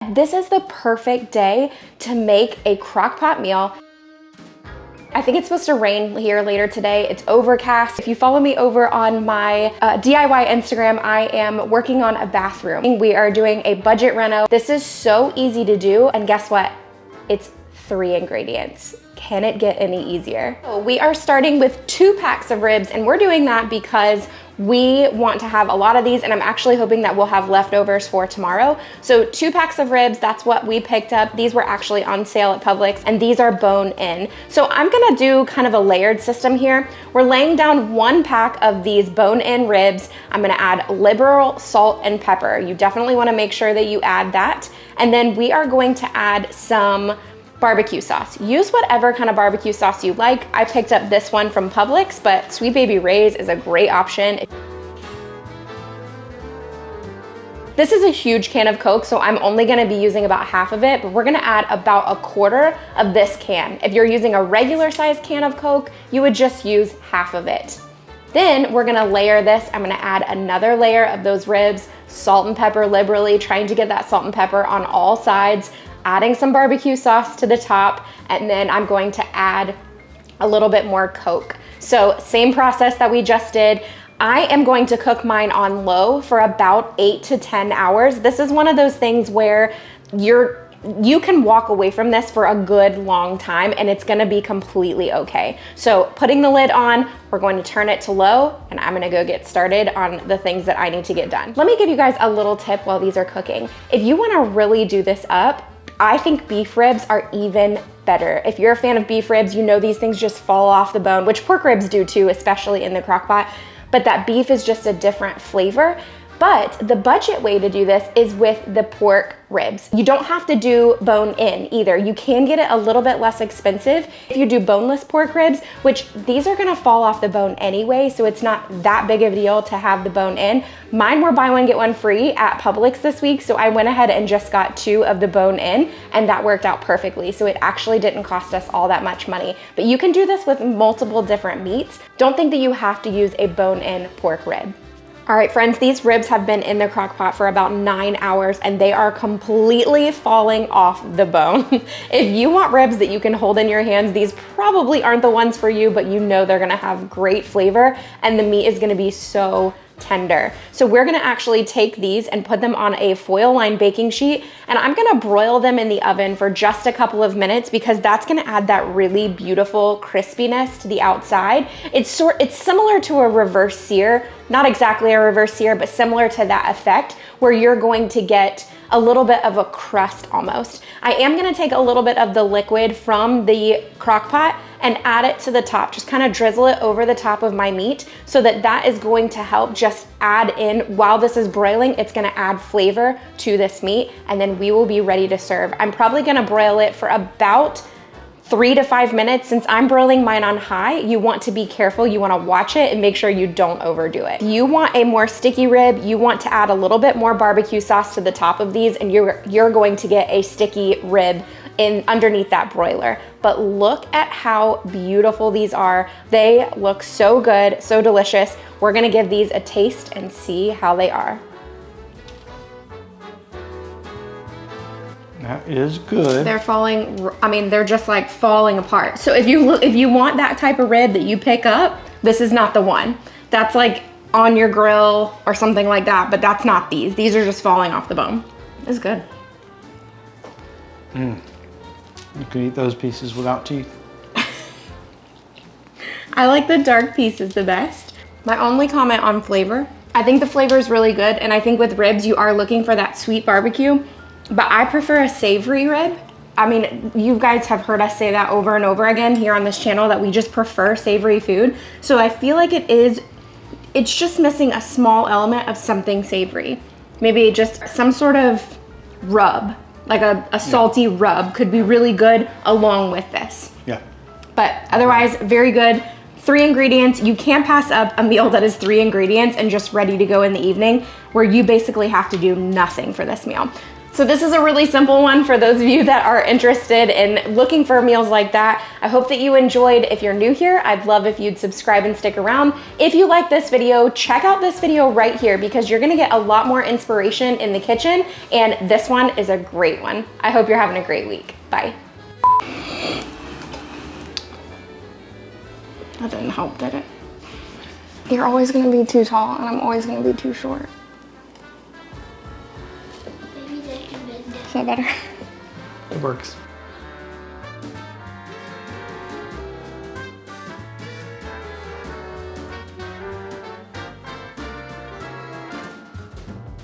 but this is the perfect day to make a crock pot meal. I think it's supposed to rain here later today. It's overcast. If you follow me over on my DIY Instagram, I am working on a bathroom. We are doing a budget reno. This is so easy to do, and guess what? It's 3 ingredients. Can it get any easier? So we are starting with 2 packs of ribs, and we're doing that because we want to have a lot of these, and I'm actually hoping that we'll have leftovers for tomorrow. So 2 packs of ribs, that's what we picked up. These were actually on sale at Publix, and these are bone in. So I'm gonna do kind of a layered system here. We're laying down 1 pack of these bone in ribs. I'm gonna add liberal salt and pepper. You definitely wanna make sure that you add that. And then we are going to add some barbecue sauce. Use whatever kind of barbecue sauce you like. I picked up this one from Publix, but Sweet Baby Ray's is a great option. This is a huge can of Coke, so I'm only gonna be using about half of it, but we're gonna add about 1/4 of this can. If you're using a regular size can of Coke, you would just use half of it. Then we're gonna layer this. I'm gonna add another layer of those ribs, salt and pepper liberally, trying to get that salt and pepper on all sides, adding some barbecue sauce to the top, and then I'm going to add a little bit more Coke. So same process that we just did. I am going to cook mine on low for about 8 to 10 hours. This is one of those things where you can walk away from this for a good long time and it's gonna be completely okay. So putting the lid on, we're going to turn it to low, and I'm gonna go get started on the things that I need to get done. Let me give you guys a little tip while these are cooking. If you wanna really do this up, I think beef ribs are even better. If you're a fan of beef ribs, you know these things just fall off the bone, which pork ribs do too, especially in the crock pot, but that beef is just a different flavor. But the budget way to do this is with the pork ribs. You don't have to do bone in either. You can get it a little bit less expensive if you do boneless pork ribs, which these are gonna fall off the bone anyway, so it's not that big of a deal to have the bone in. Mine were buy one, get one free at Publix this week, so I went ahead and just got 2 of the bone in, and that worked out perfectly. So it actually didn't cost us all that much money. But you can do this with multiple different meats. Don't think that you have to use a bone in pork rib. All right, friends, these ribs have been in the crock pot for about 9 hours and they are completely falling off the bone. If you want ribs that you can hold in your hands, these probably aren't the ones for you, but you know they're gonna have great flavor and the meat is gonna be so tender. So we're gonna actually take these and put them on a foil lined baking sheet, and I'm gonna broil them in the oven for just a couple of minutes because that's gonna add that really beautiful crispiness to the outside. It's similar to a reverse sear, not exactly a reverse sear, but similar to that effect where you're going to get a little bit of a crust almost. I am gonna take a little bit of the liquid from the crock pot and add it to the top, just kind of drizzle it over the top of my meat so that that is going to help just add in, while this is broiling, it's gonna add flavor to this meat, and then we will be ready to serve. I'm probably gonna broil it for about 3 to 5 minutes. Since I'm broiling mine on high, you want to be careful. You wanna watch it and make sure you don't overdo it. If you want a more sticky rib, you want to add a little bit more barbecue sauce to the top of these, and you're going to get a sticky rib underneath that broiler. But look at how beautiful these are. They look so good, so delicious. We're gonna give these a taste and see how they are. That is good. They're falling, I mean, they're just like falling apart. So if you want that type of rib that you pick up, this is not the one. That's like on your grill or something like that, but that's not these. These are just falling off the bone. It's good. You can eat those pieces without teeth. I like the dark pieces the best. My only comment on flavor, I think the flavor is really good, and I think with ribs you are looking for that sweet barbecue, but I prefer a savory rib. I mean, you guys have heard us say that over and over again here on this channel, that we just prefer savory food. So I feel like it's just missing a small element of something savory. Maybe just some sort of rub, like a salty rub could be really good along with this. Yeah. But otherwise, very good. 3 ingredients. You can't pass up a meal that is 3 ingredients and just ready to go in the evening, where you basically have to do nothing for this meal. So this is a really simple one for those of you that are interested in looking for meals like that. I hope that you enjoyed. If you're new here, I'd love if you'd subscribe and stick around. If you like this video, check out this video right here because you're gonna get a lot more inspiration in the kitchen, and this one is a great one. I hope you're having a great week. Bye. That didn't help, did it? You're always gonna be too tall and I'm always gonna be too short. Maybe they can bend it. Is that better? It works.